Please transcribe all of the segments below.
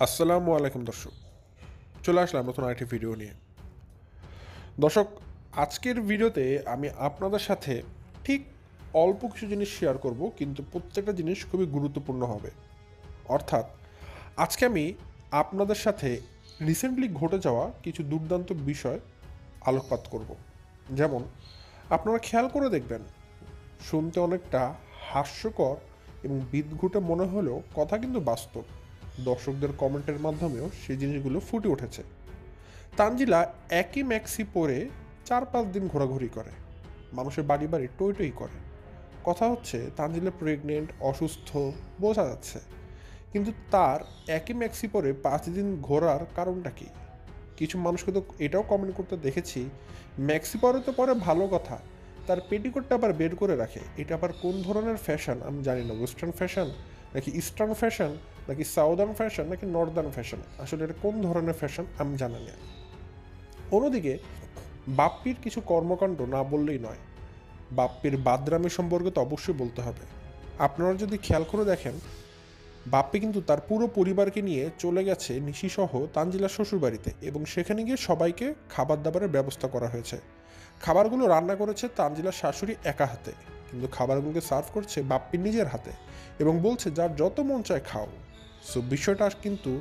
আসসালামু আলাইকুম দর্শক, চলে আসলাম নতুন আরেকটি ভিডিও নিয়ে। দর্শক, আজকের ভিডিওতে আমি আপনাদের সাথে ঠিক অল্প কিছু জিনিস শেয়ার করব, কিন্তু প্রত্যেকটা জিনিস খুবই গুরুত্বপূর্ণ হবে। অর্থাৎ আজকে আমি আপনাদের সাথে রিসেন্টলি ঘটে যাওয়া কিছু দুর্দান্ত বিষয় আলোকপাত করব। যেমন আপনারা খেয়াল করে দেখবেন, শুনতে অনেকটা হাস্যকর এবং বিদঘুটে মনে হলেও কথা কিন্তু বাস্তব। দর্শকদের কমেন্টের মাধ্যমেও সেই জিনিসগুলো ফুটে উঠেছে। তানজিলা একই ম্যাক্সি পরে 4-5 দিন ঘোরাঘুরি করে, মানুষের বাড়ি বাড়ি টই টই করে। কথা হচ্ছে তানজিলা প্রেগনেন্ট, অসুস্থ, বোঝা যাচ্ছে। কিন্তু তার একই ম্যাক্সি পরে 5 দিন ঘোরার কারণটা কি? কিছু মানুষকে তো এটাও কমেন্ট করতে দেখেছি, ম্যাক্সি পরে তো পরে ভালো কথা, তার পেটিকোটটা আবার বের করে রাখে। এটা আবার কোন ধরনের ফ্যাশন আমি জানি না। ওয়েস্টার্ন ফ্যাশন নাকি ইস্টার্ন ফ্যাশন নাকি সাউদার্ন ফ্যাশন নাকি নর্দার্ন ফ্যাশন, আসলে এটা কোন ধরনের ফ্যাশন আমি জানি না। অন্যদিকে বাপ্পির কিছু কর্মকাণ্ড না বললেই নয়। বাপ্পির বাদরামি সম্পর্কে তো অবশ্যই বলতে হবে। আপনারা যদি খেয়াল করে দেখেন, বাপ্পি কিন্তু তার পুরো পরিবারকে নিয়ে চলে গেছে নিশিসহ তানজিলার শ্বশুরবাড়িতে, এবং সেখানে গিয়ে সবাইকে খাবার দাবারের ব্যবস্থা করা হয়েছে। খাবারগুলো রান্না করেছে তানজিলার শাশুড়ি একা হাতে, কিন্তু খাবারগুলোকে সার্ভ করছে বাপ্পির নিজের হাতে এবং বলছে যার যত মন চায় খাও। সো বিষয়টা কিন্তু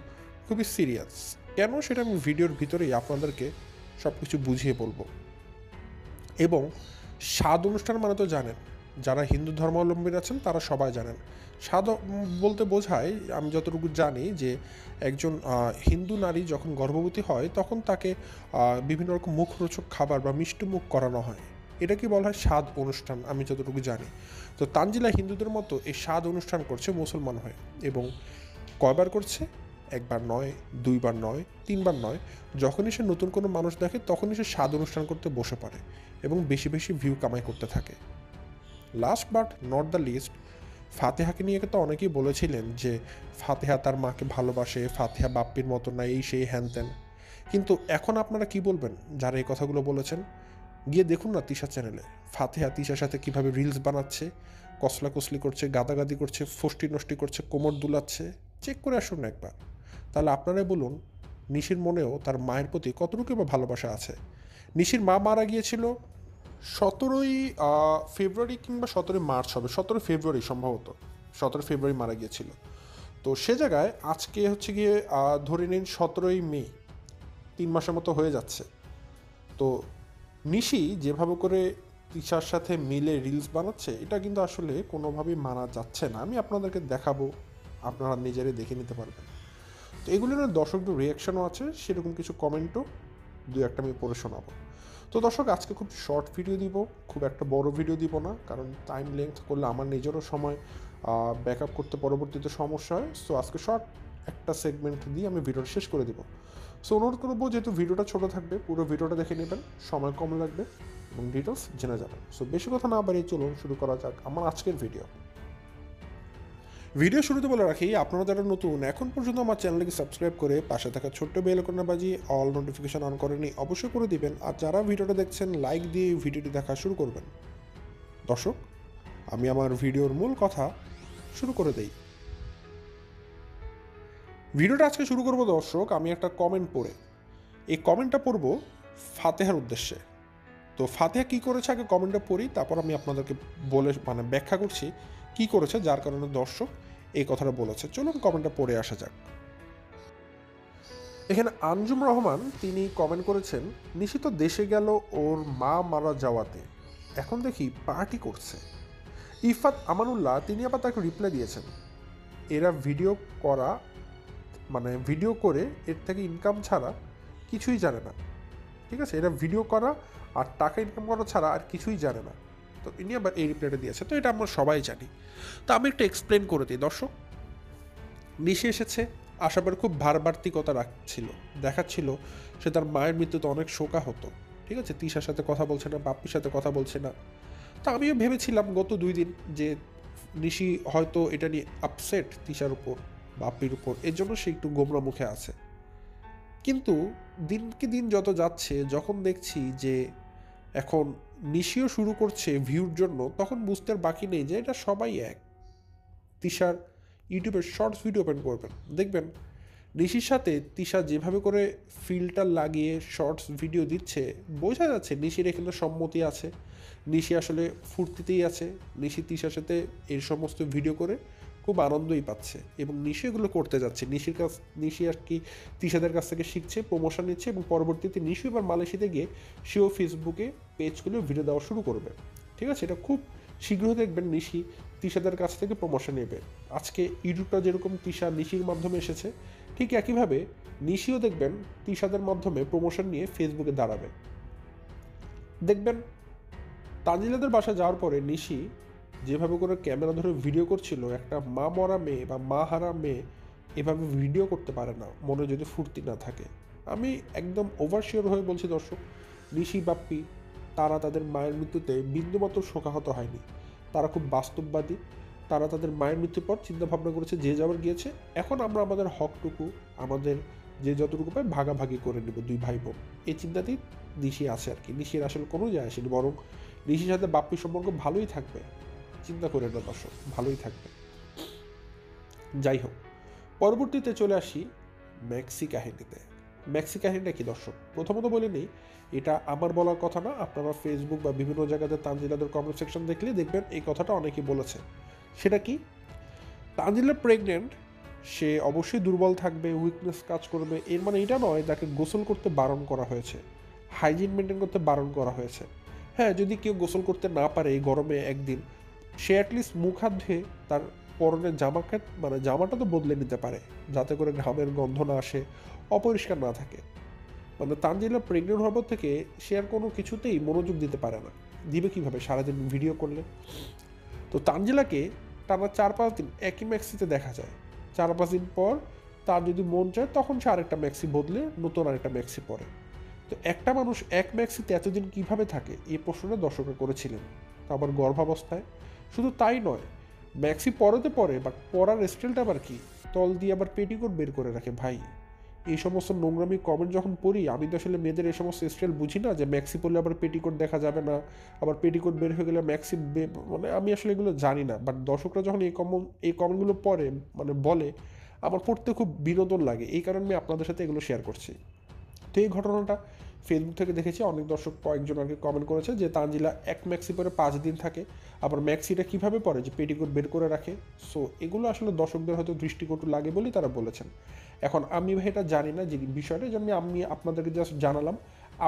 খুবই সিরিয়াস। কেন সেটা আমি ভিডিওর ভিতরেই আপনাদেরকে সব কিছু বুঝিয়ে বলবো। এবং স্বাদ অনুষ্ঠান মানে তো জানেন, যারা হিন্দু ধর্মাবলম্বী আছেন তারা সবাই জানেন। স্বাদ বলতে বোঝায়, আমি যতটুকু জানি, যে একজন হিন্দু নারী যখন গর্ভবতী হয় তখন তাকে বিভিন্ন রকম মুখরোচক খাবার বা মিষ্টি মুখ করানো হয়। এটা কি বলা হয় স্বাদ অনুষ্ঠান, আমি যতটুকু জানি। তো তানজিলা হিন্দুদের মতো এই স্বাদ অনুষ্ঠান করছে মুসলমান হয়ে, এবং কয়বার করছে? একবার নয়, দুইবার নয়, তিনবার নয়। যখনই সে নতুন কোনো মানুষ দেখে তখনই সে স্বাদ অনুষ্ঠান করতে বসে পড়ে এবং বেশি বেশি ভিউ কামাই করতে থাকে। Last but not the least, ফাতেহাকে নিয়ে তো অনেকেই বলেছিলেন যে ফাতেহা তার মাকে ভালোবাসে, ফাতেহা বাপ্পির মতো না, এই সেই হ্যান ত্যান। কিন্তু এখন আপনারা কি বলবেন যারা এই কথাগুলো বলেছেন? গিয়ে দেখুন না তিশা চ্যানেলে, ফাতেহা তিশার সাথে কীভাবে রিলস বানাচ্ছে, কসলাকসলি করছে, গাদাগাদি করছে, ফষ্টি নষ্টি করছে, কোমর দুলাচ্ছে। চেক করে আসুন না একবার। তাহলে আপনারাই বলুন, নিশির মনেও তার মায়ের প্রতি কতটুকু বা ভালোবাসা আছে। নিশির মা মারা গিয়েছিল 17ই ফেব্রুয়ারি কিংবা 17ই মার্চ হবে, 17 ফেব্রুয়ারি সম্ভবত, 17 ফেব্রুয়ারি মারা গিয়েছিল। তো সে জায়গায় আজকে হচ্ছে গিয়ে ধরে নিন 17ই মে, 3 মাসের মতো হয়ে যাচ্ছে। তো নিশি যেভাবে করে তিশার সাথে মিলে রিলস বানাচ্ছে, এটা কিন্তু আসলে কোনোভাবেই মানা যাচ্ছে না। আমি আপনাদেরকে দেখাবো, আপনারা নিজেরাই দেখে নিতে পারবেন। তো এগুলো নিয়ে দর্শকদের রিয়াকশানও আছে, সেরকম কিছু কমেন্টও দু একটা আমি পড়ে শোনাবো। তো দর্শক, আজকে খুব শর্ট ভিডিও দিব, খুব একটা বড় ভিডিও দিব না, কারণ টাইম লেন্থ করলে আমার নিজেরও সময় ব্যাকআপ করতে পরবর্তীতে সমস্যা হয়। সো আজকে শর্ট একটা সেগমেন্ট দিয়ে আমি ভিডিওটা শেষ করে দিব। সো অনুরোধ করবো, যেহেতু ভিডিওটা ছোটো থাকবে, পুরো ভিডিওটা দেখে নেবেন, সময় কম লাগবে এবং ডিটেলস জেনে যাবেন। সো বেশি কথা না বাড়িয়ে চলুন শুরু করা যাক আমার আজকের ভিডিও। ভিডিও শুরুতে বলে রাখি, আপনারা যারা নতুন এখন পর্যন্ত আমার চ্যানেলকে সাবস্ক্রাইব করে পাশে থাকা ছোট্ট বেল আইকনটা বাজিয়ে অল নোটিফিকেশন অন করেনি অবশ্যই করে দিবেন, আর যারা ভিডিওটা দেখছেন লাইক দিয়ে ভিডিওটি দেখা শুরু করবেন। দর্শক, আমি আমার ভিডিওর মূল কথা শুরু করে দেই। ভিডিওটা আজকে শুরু করব দর্শক আমি একটা কমেন্ট পড়ে। এই কমেন্টটা পড়ব ফাতেহার উদ্দেশ্যে। তো ফাতেহা কী করেছে আগে কমেন্টটা পড়ি, তারপর আমি আপনাদেরকে বলে ব্যাখ্যা করছি কী করেছে যার কারণে দর্শক এই কথাটা বলেছে। চলুন কমেন্টটা পড়ে আসা যাক। এখানে আঞ্জুম রহমান তিনি কমেন্ট করেছেন, নিশিত দেশে গেল ওর মা মারা যাওয়াতে, এখন দেখি পার্টি করছে। ইফাত আমানুল্লাহ তিনি আবার তাকে রিপ্লাই দিয়েছেন, এরা ভিডিও করা ভিডিও করে এর থেকে ইনকাম ছাড়া কিছুই জানে না। ঠিক আছে, এরা ভিডিও করা আর টাকা ইনকাম করা ছাড়া আর কিছুই জানে না। তো ইনি আবার এই রিপ্লাইটা দিয়েছে। তো এটা আমরা সবাই জানি। তো আমি একটু এক্সপ্লেন করে দিই দর্শক। নিশে এসেছে, আশাবার খুব ভারবার্তিকতা রাখছিল, দেখাচ্ছিল সে তার মায়ের মৃত্যুতে অনেক শোকা হতো। ঠিক আছে, তিশার সাথে কথা বলছে না, বাপ্পির সাথে কথা বলছে না। তো আমিও ভেবেছিলাম গত 2 দিন যে নিশি হয়তো এটা নিয়ে আপসেট তিশার উপর, বাপ্পির উপর, এর জন্য সে একটু গোমরা মুখে আছে। কিন্তু দিনকে দিন যত যাচ্ছে, যখন দেখছি যে এখন নিশিও শুরু করছে ভিউর জন্য, তখন বুঝতে বাকি নেই যে এটা সবাই এক। তিশার ইউটিউবের শর্টস ভিডিও ওপেন করবেন, দেখবেন নিশির সাথে তিশা যেভাবে করে ফিল্টার লাগিয়ে শর্টস ভিডিও দিচ্ছে, বোঝা যাচ্ছে নিশির এখানে সম্মতি আছে, নিশি আসলে ফুর্তিতেই আছে, নিশি তিশার সাথে এই সমস্ত ভিডিও করে খুব আনন্দই পাচ্ছে এবং নিশি এগুলো করতে যাচ্ছে। নিশি আর কি তিশাদের কাছ থেকে শিখছে, প্রমোশন নিচ্ছে এবং পরবর্তীতে নিশি এবার মালয়েশিয়াতে গিয়ে সেও ফেসবুকে পেজ খুলে ভিডিও দেওয়া শুরু করবে। ঠিক আছে, এটা খুব শীঘ্রই দেখবেন নিশি তিশাদের কাছ থেকে প্রমোশন নেবে। আজকে ইউটিউবটা যেরকম তিশা নিশির মাধ্যমে এসেছে, ঠিক একইভাবে নিশিও দেখবেন তিশাদের মাধ্যমে প্রমোশন নিয়ে ফেসবুকে দাঁড়াবে। দেখবেন তানজিলাদের বাসা যাওয়ার পরে নিশি যেভাবে করে ক্যামেরা ধরে ভিডিও করছিল, একটা মা মরা মেয়ে বা মা হারা মেয়ে এভাবে ভিডিও করতে পারে না মনে যদি ফুর্তি না থাকে। আমি একদম ওভারশিওর হয়ে বলছি দর্শক, নিশি বাপ্পি তারা তাদের মায়ের মৃত্যুতে বিন্দুমাত্র শোকাহত হয়নি। তারা খুব বাস্তববাদী। তারা তাদের মায়ের মৃত্যুর পর চিন্তা ভাবনা করেছে যে যাবার গিয়েছে, এখন আমরা আমাদের হকটুকু আমাদের যে যতটুকু পাই ভাগাভাগি করে নেব দুই ভাই বোন, এই চিন্তাতেই নিশি আছে আর কি। নিশির আসলে কোনো যায় আসেনি, বরং নিশির সাথে বাপ্পির সম্পর্ক ভালোই থাকবে, চিন্তা করে না দর্শক, ভালোই থাকবে। যাই হোক, পরবর্তীতে চলে আসি ম্যাক্সি কাহিনীতে। ম্যাক্সি কাহিনীটা কি দর্শক, প্রথমত বলে নেই, এটা আমার বলার কথা না, আপনারা ফেসবুক বা বিভিন্ন জায়গাতে তানজিলাদের কমেন্ট সেকশন দেখলে দেখবেন এই কথাটা অনেকেই বলেছে। সেটা কি, তানজিলা প্রেগনেন্ট, সে অবশ্যই দুর্বল থাকবে, উইকনেস কাজ করবে, এর মানে এটা নয় তাকে গোসল করতে বারণ করা হয়েছে, হাইজিন মেনটেন করতে বারণ করা হয়েছে। হ্যাঁ, যদি কেউ গোসল করতে না পারে এই গরমে একদিন, সে অ্যাটলিস্ট মুখ হাত ধুয়ে তার পরনের জামাটা তো বদলে নিতে পারে, যাতে করে ঘামের গন্ধ না আসে, অপরিষ্কার না থাকে। তানজিলা প্রেগনেন্ট হওয়ার পর থেকে সে আর কোনো কিছুতেই মনোযোগ দিতে পারে না। দিবে কীভাবে সারাদিন ভিডিও করলে? তো তানজিলাকে টানা 4-5 দিন একই ম্যাক্সিতে দেখা যায়। 4-5 দিন পর তার যদি মন চায় তখন সে আরেকটা ম্যাক্সি বদলে নতুন আরেকটা ম্যাক্সি পরে। তো একটা মানুষ এক ম্যাক্সিতে এতদিন কিভাবে থাকে, এই প্রশ্নটা দর্শকরা করেছিলেন, তা আবার গর্ভাবস্থায়। শুধু তাই নয়, ম্যাক্সি পরাতে পরে বা পরার স্টাইলটা আবার কি, তল দিয়ে আবার পেটিকোট বের করে রাখে। ভাই, এই সমস্ত নোংরামি কমেন্ট যখন পড়ি, আমি তো আসলে মেয়েদের এই সমস্ত স্টাইল বুঝি না, যে ম্যাক্সি পরলে আবার পেটিকোট দেখা যাবে না, আবার পেটিকোট বের হয়ে গেলে ম্যাক্সি আমি আসলে এগুলো জানি না। বাট দর্শকরা যখন এই কমেন্টগুলো পড়ে বলে, আমার পড়তে খুব বিনোদন লাগে, এই কারণে আমি আপনাদের সাথে এগুলো শেয়ার করছি। তো এই ঘটনাটা ফেসবুক থেকে দেখেছি, অনেক দর্শক কয়েকজন আর কি কমেন্ট করেছে যে তানজিলা এক ম্যাক্সি পরে 5 দিন থাকে, আবার ম্যাক্সিটা কীভাবে পরে, যে পেটিকোট বের করে রাখে। সো এগুলো আসলে দর্শকদের হয়তো দৃষ্টিকটু লাগে বলেই তারা বলেছেন। এখন আমি এটা জানি না যে বিষয়টা, জন্য আমি আপনাদেরকে জাস্ট জানালাম।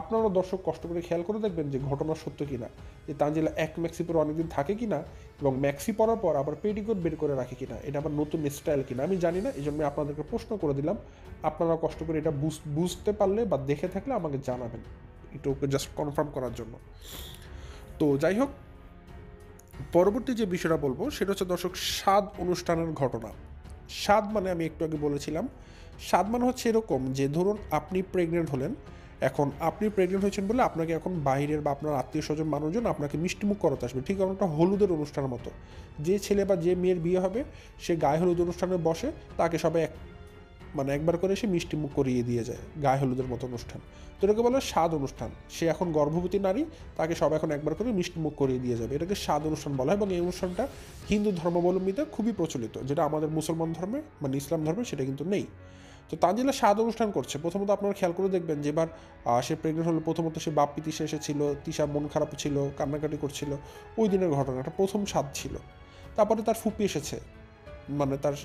আপনারা দর্শক কষ্ট করে খেয়াল করে দেখবেন যে ঘটনা সত্য কিনা, যে তানজিলা এক ম্যাক্সি পরে অনেকদিন থাকে কিনা, এবং ম্যাক্সি পরার পর আবার পেটিকোট বের করে রাখে কিনা, এটা আবার নতুন স্টাইল কিনা আমি জানি না। এই জন্য আপনাদেরকে প্রশ্ন করে দিলাম, আপনারা কষ্ট করে এটা বুঝতে পারলে বা দেখে থাকলে আমাকে জানাবেন, একটু জাস্ট কনফার্ম করার জন্য। তো যাই হোক, পরবর্তী যে বিষয়টা বলবো সেটা হচ্ছে দর্শক, স্বাদ অনুষ্ঠানের ঘটনা। স্বাদ মানে আমি একটু আগে বলেছিলাম, স্বাদ মানে হচ্ছে এরকম যে ধরুন আপনি প্রেগনেন্ট হলেন, এখন আপনি প্রেগনেন্ট হয়েছেন বলে আপনাকে এখন বাইরের বা আপনার আত্মীয় স্বজন মানুষজন আপনাকে মিষ্টিমুখ করাতে আসবে, ঠিক একটা হলুদের অনুষ্ঠানের মতো। যে ছেলে বা যে মেয়ের বিয়ে হবে সে গায়ে হলুদ অনুষ্ঠানে বসে, তাকে সবাই একবার করে সে মিষ্টি মুখ করিয়ে দিয়ে যায়, গায়ে হলুদের মতো অনুষ্ঠান। তো এটাকে বলে স্বাদ অনুষ্ঠান। সে এখন গর্ভবতী নারী, তাকে সব এখন একবার করে মিষ্টি মুখ করিয়ে দিয়ে যাবে, এটাকে স্বাদ অনুষ্ঠান বলা হয়। এবং এই অনুষ্ঠানটা হিন্দু ধর্মাবলম্বীদের খুবই প্রচলিত, যেটা আমাদের মুসলমান ধর্মে ইসলাম ধর্মে সেটা কিন্তু নেই। তো তানজিলা স্বাদ অনুষ্ঠান করছে। প্রথমত আপনারা খেয়াল করে দেখবেন যে এবার সে প্রেগনেন্ট হলো, প্রথমত সে বাপ্পি তিশা এসেছিল, তিশা মন খারাপ ছিল, কান্নাকাটি করছিল, ওই দিনের ঘটনাটা প্রথম স্বাদ ছিল। তারপরে তার ফুপি এসেছে, তার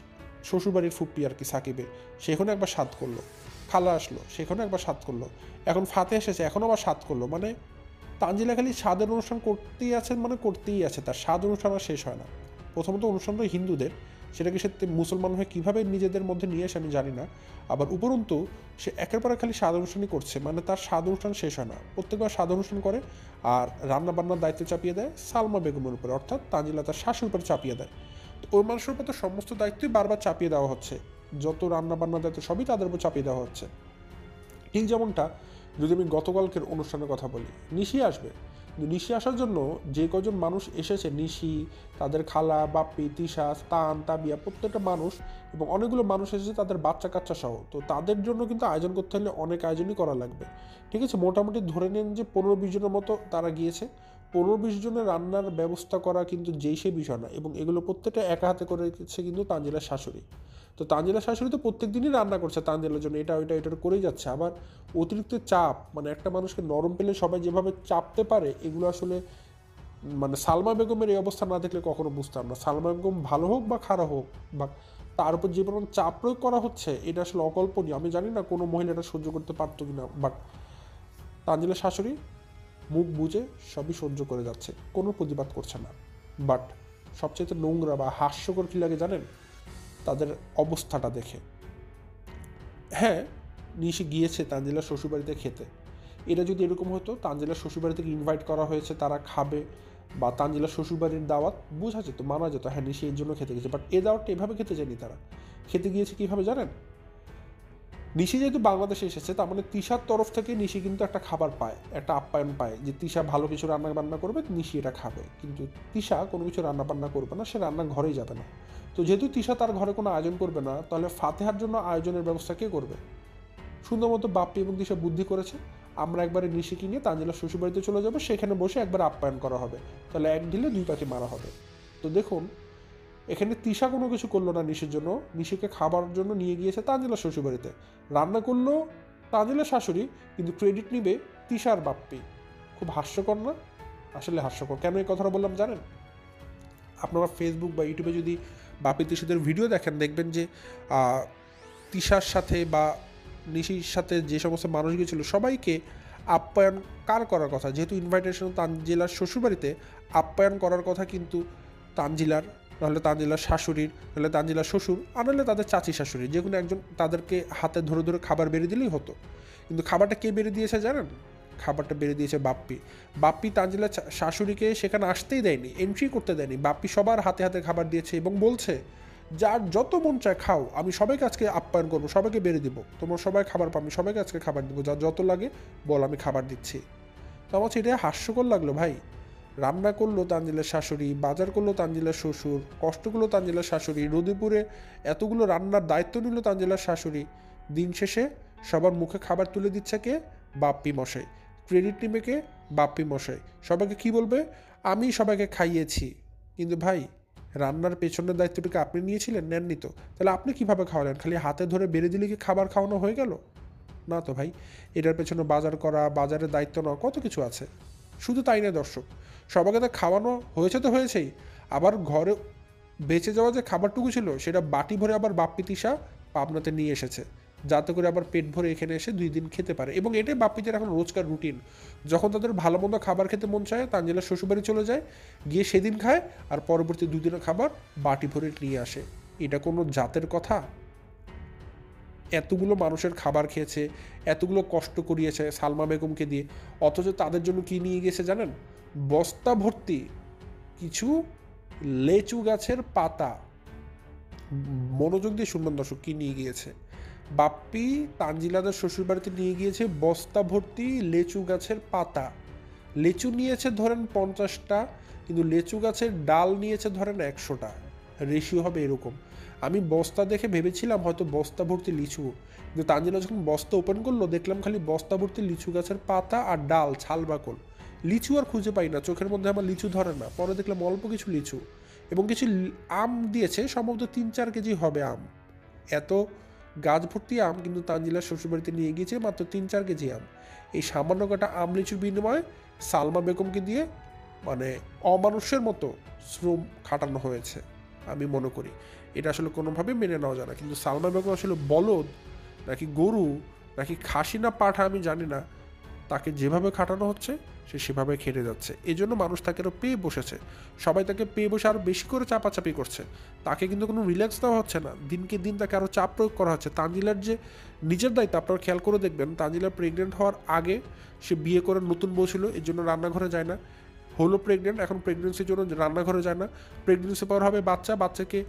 শ্বশুরবাড়ির ফুপি আর কি, সাকিবে, সেখানে একবার স্বাদ করলো। খালা আসলো, সেখানে একবার স্বাদ করলো। এখন ফাতে এসেছে, এখন আবার স্বাদ করলো। তানজিলা খালি স্বাদের অনুষ্ঠান করতেই আছে, তার স্বাদ অনুষ্ঠান আর শেষ হয় না। প্রথমত অনুষ্ঠানটা হিন্দুদের, সেটাকে সে মুসলমান হয়ে কীভাবে নিজেদের মধ্যে নিয়ে আসে আমি জানি না। আবার উপরন্তু সে একের পর এক খালি স্বাদ অনুষ্ঠানই করছে, তার স্বাদ অনুষ্ঠান শেষ হয় না। প্রত্যেকবার স্বাদ অনুষ্ঠান করে আর রান্না বান্নার দায়িত্ব চাপিয়ে দেয় সালমা বেগমের উপরে, অর্থাৎ তানজিলা তার শাশুর উপরে চাপিয়ে দেয়। তো ওই মানুষের উপর তো সমস্ত দায়িত্বই বারবার চাপিয়ে দেওয়া হচ্ছে, যত রান্না বান্নার দায়িত্ব সবই তাদের উপর চাপিয়ে দেওয়া হচ্ছে। ঠিক যেমনটা যদি আমি গতকালকের অনুষ্ঠানের কথা বলি, নিশি আসবে, নিশি আসার জন্য যে কজন মানুষ এসেছে, নিশি, তাদের খালা, বাপ্পি, তিশা, তান, তাবিয়া, প্রত্যেকটা মানুষ, এবং অনেকগুলো মানুষ এসেছে তাদের বাচ্চা কাচ্চা সহ। তো তাদের জন্য কিন্তু আয়োজন করতে হলে অনেক আয়োজনই করা লাগবে। ঠিক আছে, মোটামুটি ধরে নেন যে 15-20 জনের মতো তারা গিয়েছে। 15-20 জনের রান্নার ব্যবস্থা করা কিন্তু সেই বিষয় না, এবং এগুলো প্রত্যেকটা একা হাতে করে রেখেছে কিন্তু তানজিলার শাশুড়ি। তো তানজিলার শাশুড়ি তো প্রত্যেক দিনই রান্না করছে তানজিলার জন্য, এটা ওইটা এটা করেই যাচ্ছে। আবার অতিরিক্ত চাপ, মানে একটা মানুষকে নরম পেলে সবাই যেভাবে চাপতে পারে, এগুলো আসলে মানে সালমা বেগমের এই অবস্থা না দেখলে কখনো বুঝতাম না। সালমা বেগম ভালো হোক বা খারাপ হোক, বা তার উপর যে পরিমাণ চাপ প্রয়োগ করা হচ্ছে, এটা আসলে অকল্পনীয়। আমি জানি না কোনো মহিলা এটা সহ্য করতে পারতো কিনা, বাট তানজিলার শাশুড়ি মুখ বুঝে সবই সহ্য করে যাচ্ছে, কোনো প্রতিবাদ করছে না। বাট সবচেয়ে নোংরা বা হাস্যকর কী লাগে জানেন? তাদের অবস্থাটা দেখে। হ্যাঁ, নিশি গিয়েছে তানজিলার শ্বশুরবাড়িতে খেতে, এটা যদি এরকম হতো তানজিলার শ্বশুরবাড়ি থেকে ইনভাইট করা হয়েছে, তারা খাবে, বা তানজিলার শ্বশুরবাড়ির দাওয়াত, বোঝা যেত, মানা যেত, হ্যাঁ নিশি এর জন্য খেতে গেছে। বাট এ দাওয়াতটা এভাবে খেতে যায়নি তারা। খেতে গিয়েছে কীভাবে জানেন? নিশি যেহেতু বাংলাদেশে এসেছে, তার মানে তিশার তরফ থেকে নিশি কিন্তু একটা খাবার পায়, একটা আপ্যায়ন পায়, যে তিশা ভালো কিছু রান্না বান্না করবে, নিশি এটা খাবে। কিন্তু তিশা কোনো কিছু রান্না বান্না করবে না, সে রান্না ঘরেই যাবে না। তো যেহেতু তিশা তার ঘরে কোনো আয়োজন করবে না, তাহলে ফাতেহার জন্য আয়োজনের ব্যবস্থা কে করবে? সুন্দর মতো বাপ্পি এবং দিশা বুদ্ধি করেছে, আমরা একবারে নিশিকে নিয়ে তানজিলার শ্বশুরবাড়িতে চলে যাবো, সেখানে বসে একবার আপ্যায়ন করা হবে, তাহলে এক ঢিলে দুই পাখি মারা হবে। তো দেখুন, এখানে তিশা কোনো কিছু করলো না নিশির জন্য, নিশিকে খাবার জন্য নিয়ে গিয়েছে তানজিলার শ্বশুরবাড়িতে, রান্না করলো তানজিলার শাশুড়ি, কিন্তু ক্রেডিট নিবে তিশার বাপ্পি। খুব হাস্যকর না? আসলে হাস্যকর। কেন এই কথাটা বললাম জানেন? আপনারা ফেসবুক বা ইউটিউবে যদি বাপ্পি তিশাদের ভিডিও দেখেন, দেখবেন যে তিশার সাথে বা নিশির সাথে যে সমস্ত মানুষ গিয়েছিল, সবাইকে আপ্যায়ন কার করার কথা? যেহেতু ইনভাইটেশন তানজিলার শ্বশুরবাড়িতে, আপ্যায়ন করার কথা কিন্তু তানজিলার, নাহলে তানজিলার শাশুড়ির, নাহলে তানজিলার শ্বশুর, আর নাহলে তাদের চাচি শাশুড়ি, যে কোনো একজন তাদেরকে হাতে ধরে ধরে খাবার বেড়ে দিলেই হতো। কিন্তু খাবারটা কে বেড়ে দিয়েছে জানেন? খাবারটা বেড়ে দিয়েছে বাপ্পি। বাপ্পি তানজিলার শাশুড়িকে সেখানে আসতেই দেয়নি, এন্ট্রি করতে দেয়নি। বাপ্পি সবার হাতে হাতে খাবার দিয়েছে এবং বলছে, যার যত মন চায় খাও, আমি সবাইকে আজকে আপ্যায়ন করবো, সবাইকে বেড়ে দিব, তোমরা সবাই খাবার পাও, আমি সবাইকে আজকে খাবার দিব, যার যত লাগে বল, আমি খাবার দিচ্ছি। তো আমার এটা হাস্যকর লাগলো ভাই। রান্না করলো তানজিলার শাশুড়ি, বাজার করলো তানজিলার শ্বশুর, কষ্ট করলো তানজিলার শাশুড়ি, রোদেপুরে এতগুলো রান্নার দায়িত্ব নিল তানজিলার শাশুড়ি, দিন শেষে সবার মুখে খাবার তুলে দিচ্ছে কে? বাপ্পি মশাই। ক্রেডিট নিবে কে? বাপ্পি মশাই। সবাইকে কি বলবে? আমি সবাইকে খাইয়েছি। কিন্তু ভাই, রান্নার পেছনের দায়িত্বটাকে আপনি নিয়েছিলেন? নেননি তো। তাহলে আপনি কিভাবে খাওয়ালেন? খালি হাতে ধরে বেড়ে দিলে কি খাবার খাওয়ানো হয়ে গেল? না তো ভাই, এটার পেছনে বাজার করা, বাজারের দায়িত্ব নেওয়া, কত কিছু আছে। শুধু তাই না দর্শক, সবাইকে তো খাওয়ানো হয়েছে, তো হয়েছেই, আবার ঘরে বেঁচে যাওয়া যে খাবারটুকু ছিল, সেটা বাটি ভরে আবার বাপ্পি তিশা পাবনাতে নিয়ে এসেছে, যাতে করে আবার পেট ভরে এখানে এসে 2 দিন খেতে পারে। এবং এটাই বাপ্পিদের এখন রোজকার রুটিন। যখন তাদের ভালো মন্দ খাবার খেতে মন চায়, তানজিলার শ্বশুরবাড়ি চলে যায়, গিয়ে সেদিন খায়, আর পরবর্তী 2 দিনের খাবার বাটি ভরে নিয়ে আসে। এটা কোনো জাতের কথা? এতগুলো মানুষের খাবার খেয়েছে, এতগুলো কষ্ট করিয়েছে সালমা বেগমকে দিয়ে, অথচ তাদের জন্য কি নিয়ে গেছে জানেন? বস্তা ভর্তি কিছু লেচু গাছের পাতা। মনোযোগ দিয়ে শুনবেন দর্শক, কি নিয়ে গিয়েছে। বাপ্পি তানজিলাদের শ্বশুরবাড়িতে নিয়ে গিয়েছে বস্তা ভর্তি লেচু গাছের পাতা। লেচু নিয়েছে ধরেন 50টা, কিন্তু লেচু গাছের ডাল নিয়েছে ধরেন 100টা। রেশিও হবে এরকম। আমি বস্তা দেখে ভেবেছিলাম হয়তো বস্তা ভর্তি লিচু, কিন্তু তানজিলা যখন বস্তা ওপেন করলো, দেখলাম খালি বস্তা ভর্তি লিচু গাছের পাতা আর ডাল, ছাল বাকল। লিচু আর খুঁজে পাই না, চোখের মধ্যে আমার লিচু ধরে না। পরে দেখলাম অল্প কিছু লিচু এবং কিছু আম দিয়েছে, সম্ভবত 3-4 কেজি হবে আম। এত গাছ ভর্তি আম কিন্তু তানজিলার শ্বশুরবাড়িতে নিয়ে গিয়েছে মাত্র 3-4 কেজি আম। এই সামান্য কটা আম লিচুর বিনিময়ে সালমা বেগমকে দিয়ে মানে অমানুষের মতো শ্রম খাটানো হয়েছে। আমি মনে করি এটা আসলে কোনোভাবে মেনে নেওয়া যায় না। কিন্তু সালমা বেগম আসলে বলদ নাকি গরু নাকি খাসি না পাঠা আমি জানি না, তাকে যেভাবে খাটানো হচ্ছে সে সেভাবে খেটে যাচ্ছে। এই জন্য মানুষ তাকে আরও পেয়ে বসেছে, সবাই তাকে পেয়ে বসে আরও বেশি করে চাপাচাপি করছে। তাকে কিন্তু কোনো রিল্যাক্স দেওয়া হচ্ছে না, দিনকে দিন তাকে আরও চাপ প্রয়োগ করা হচ্ছে। তানজিলার যে নিজের দায়িত্ব, আপনারা খেয়াল করে দেখবেন, তানজিলা প্রেগনেন্ট হওয়ার আগে সে বিয়ে করে নতুন বউ ছিল, এই জন্য রান্নাঘরে যায় না। হলো প্রেগনেন্ট, এখন প্রেগনেন্সির জন্য রান্নাঘরে যায় না। প্রেগনেন্সি পর হবে বাচ্চা, বাচ্চাকে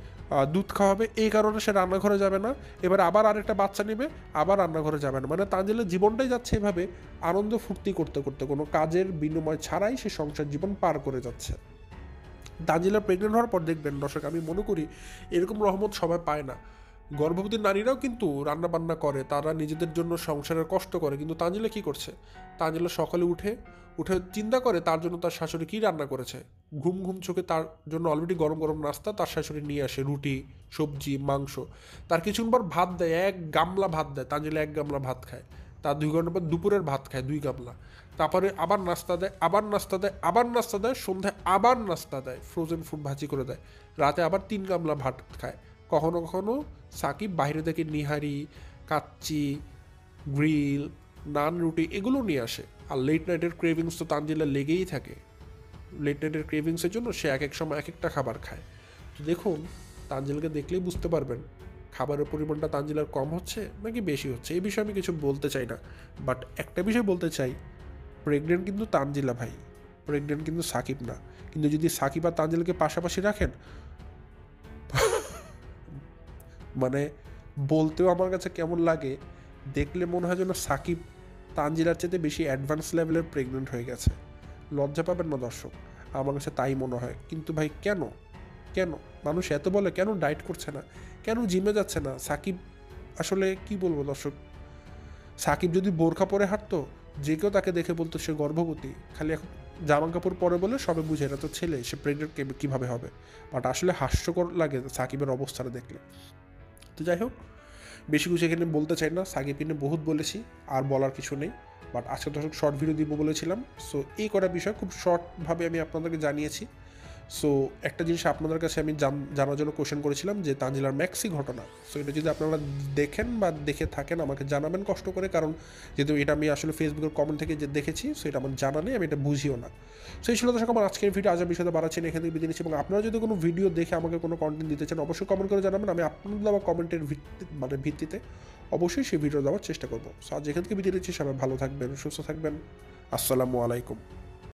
দুধ খাওয়াবে, এই কারণে সে রান্নাঘরে যাবে না। এবার আবার আরেকটা বাচ্চা নেবে, আবার রান্নাঘরে যাবে না। মানে তানজিলের জীবনটাই যাচ্ছে এভাবে আনন্দ ফুর্তি করতে করতে, কোনো কাজের বিনিময় ছাড়াই সে সংসার জীবন পার করে যাচ্ছে। তানজিলা প্রেগনেন্ট হওয়ার পর দেখবেন দর্শক, আমি মনে করি এরকম রহমত সবাই পায় না। গর্ভবতী নারীরাও কিন্তু রান্না বান্না করে, তারা নিজেদের জন্য সংসারের কষ্ট করে, কিন্তু তানজিলা কী করছে? তানজিলা সকালে উঠে চিন্তা করে তার জন্য তার শাশুড়ি কী রান্না করেছে। ঘুম ঘুম চোখে তার জন্য অলরেডি গরম গরম নাস্তা তার শাশুড়ি নিয়ে আসে, রুটি, সবজি মাংস, তার কিছুক্ষণ পর ভাত দেয়, 1 গামলা ভাত দেয়, তানজিলা 1 গামলা ভাত খায়। তার 2 ঘন্টা পর দুপুরের ভাত খায় 2 গামলা। তারপরে আবার নাস্তা দেয়, আবার নাস্তা দেয়, আবার নাস্তা দেয়, সন্ধ্যায় আবার নাস্তা দেয়, ফ্রোজেন ফুড ভাজি করে দেয়। রাতে আবার 3 গামলা ভাত খায়। কখনো কখনো সাকিব বাইরে থেকে নিহারি, কাচ্চি, গ্রিল, নান, রুটি এগুলো নিয়ে আসে। আর লেট নাইটের ক্রেভিংস তো তানজিলা লেগেই থাকে। লেট নাইটের ক্রেভিংসের জন্য সে এক এক সময় এক একটা খাবার খায়। তো দেখুন, তানজিলাকে দেখলেই বুঝতে পারবেন খাবারের পরিমাণটা তানজিলার কম হচ্ছে নাকি বেশি হচ্ছে। এই বিষয়ে আমি কিছু বলতে চাই না, বাট একটা বিষয় বলতে চাই, প্রেগনেন্ট কিন্তু তানজিলা ভাই, প্রেগনেন্ট কিন্তু সাকিব না। কিন্তু যদি সাকিব আর তানজিলাকে পাশাপাশি রাখেন, মানে বলতেও আমার কাছে কেমন লাগে, দেখলে মনে হয় যেন সাকিব তানজিলার চাইতে বেশি অ্যাডভান্স লেভেলের প্রেগনেন্ট হয়ে গেছে। লজ্জা পাবেন না দর্শক, আমার কাছে তাই মনে হয়। কিন্তু ভাই কেন, কেন মানুষ এত বলে কেন ডায়েট করছে না, কেন জিমে যাচ্ছে না? সাকিব আসলে কি বলবো দর্শক, সাকিব যদি বোরখা পরে হাঁটতো, যে কেউ তাকে দেখে বলতো সে গর্ভবতী। খালি এখন জামা কাপড় পরে বলে সবে বুঝে এটা তো ছেলে, সে প্রেগনেন্ট কীভাবে হবে। বাট আসলে হাস্যকর লাগে সাকিবের অবস্থাটা দেখলে। তো যাই হোক, বেশি কিছু এখানে বলতে চাই না, সাকিবকে নিয়ে বহুত বলেছি, আর বলার কিছু নেই। বাট আজকে দর্শক শর্ট ভিডিও দিব বলেছিলাম, সো এই কটা বিষয় খুব শর্টভাবে আমি আপনাদেরকে জানিয়েছি। সো একটা জিনিস আপনাদের কাছে আমি জানার জন্য কোশ্চেন করেছিলাম যে তানজিলার ম্যাক্সি ঘটনা, সো এটা যদি আপনারা দেখেন বা দেখে থাকেন আমাকে জানাবেন কষ্ট করে, কারণ যেহেতু এটা আমি আসলে ফেসবুকের কমেন্ট থেকে যে দেখেছি, সো এটা আমার জানা নেই, আমি এটা বুঝিও না। সো এই ছিল দর্শক আমার আজকের ভিডিও। আজ বিষয়টা বাড়াচ্ছেন, এখান থেকে বিদায় নিচ্ছি। এবং আপনারা যদি কোনো ভিডিও দেখে আমাকে কোনো কন্টেন্ট দিতে চান অবশ্যই কমেন্ট করে জানাবেন, আমি আপনাদের দেওয়া কমেন্টের ভিত্তিতে অবশ্যই সেই ভিডিও দেওয়ার চেষ্টা করবো। সো আজ এখান থেকে বিদায় নিচ্ছি, সবাই ভালো থাকবেন, সুস্থ থাকবেন। আসসালামু আলাইকুম।